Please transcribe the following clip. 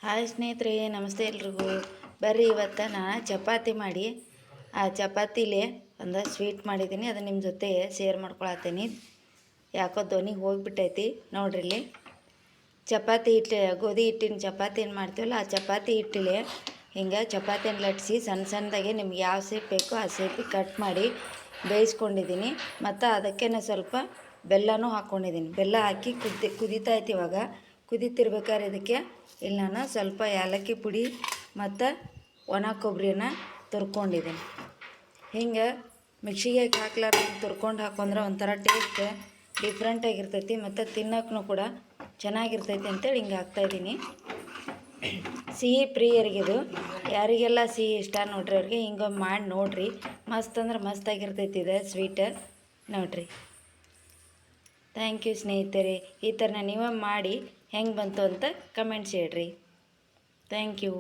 Hi ಸ್ನೇಹಿತರೆ, ನಮಸ್ತೆ ಎಲ್ರಿಗೂ. ಬರ್ರಿ ಇವತ್ತು ನಾನು ಚಪಾತಿ ಮಾಡಿ ಆ ಚಪಾತಿಲೇ ಒಂದು ಸ್ವೀಟ್ ಮಾಡಿದ್ದೀನಿ. ಅದು ನಿಮ್ಮ ಜೊತೆ ಶೇರ್ ಮಾಡ್ಕೊಳತ್ತೀನಿ. ಯಾಕೋ ಧ್ವನಿಗೆ ಹೋಗಿಬಿಟ್ಟೈತಿ ನೋಡ್ರಿ. ಇಲ್ಲಿ ಚಪಾತಿ ಹಿಟ್ಟು, ಗೋಧಿ ಹಿಟ್ಟಿನ ಚಪಾತಿ ಏನು ಮಾಡ್ತೀವಲ್ಲ, ಆ ಚಪಾತಿ ಹಿಟ್ಟಿಲೆ ಹಿಂಗೆ ಚಪಾತಿಯನ್ನು ಲಟ್ಟಿಸಿ ಸಣ್ಣ ಸಣ್ಣದಾಗೆ ನಿಮ್ಗೆ ಯಾವ ಸೇಪ್ ಬೇಕೋ ಆ ಸೇಪಿಗೆ ಕಟ್ ಮಾಡಿ ಬೇಯಿಸ್ಕೊಂಡಿದ್ದೀನಿ. ಮತ್ತು ಅದಕ್ಕೆ ಸ್ವಲ್ಪ ಬೆಲ್ಲನೂ ಹಾಕ್ಕೊಂಡಿದ್ದೀನಿ. ಬೆಲ್ಲ ಹಾಕಿ ಕುದೀತಾ ಐತಿ. ಇವಾಗ ಕುದೀತಿರ್ಬೇಕಾದ್ರೆ ಇದಕ್ಕೆ ಇಲ್ಲಿ ನಾನು ಸ್ವಲ್ಪ ಏಲಕ್ಕಿ ಪುಡಿ ಮತ್ತು ಒಣ ಕೊಬ್ಬರಿನ ತುರ್ಕೊಂಡಿದ್ದೀನಿ. ಹಿಂಗೆ ಮಿಕ್ಸಿಗೆ ಹಾಕ್ಲಾರ್ದು ತುರ್ಕೊಂಡು ಹಾಕೊಂಡ್ರೆ ಒಂಥರ ಟೇಸ್ಟ್ ಡಿಫ್ರೆಂಟಾಗಿರ್ತೈತಿ ಮತ್ತು ತಿನ್ನೋಕ್ಕೂ ಕೂಡ ಚೆನ್ನಾಗಿರ್ತೈತಿ ಅಂತೇಳಿ ಹಿಂಗೆ ಹಾಕ್ತಾಯಿದ್ದೀನಿ. ಸಿಹಿ ಪ್ರಿಯರಿಗಿದು, ಯಾರಿಗೆಲ್ಲ ಸಿಹಿ ಇಷ್ಟ ನೋಡ್ರಿ ಅವ್ರಿಗೆ ಹಿಂಗೊಮ್ಮೆ ಮಾಡಿ ನೋಡಿರಿ. ಮಸ್ತ್ ಅಂದ್ರೆ ಮಸ್ತಾಗಿರ್ತೈತಿ ಇದು ಸ್ವೀಟ್ ನೋಡಿರಿ. ಥ್ಯಾಂಕ್ ಯು ಸ್ನೇಹಿತರೆ. ಈ ಥರ ನೀವೇ ಮಾಡಿ ಹೆಂಗೆ ಬಂತು ಅಂತ ಕಮೆಂಟ್ಸ್ ಹೇಳ್ರಿ. Thank you.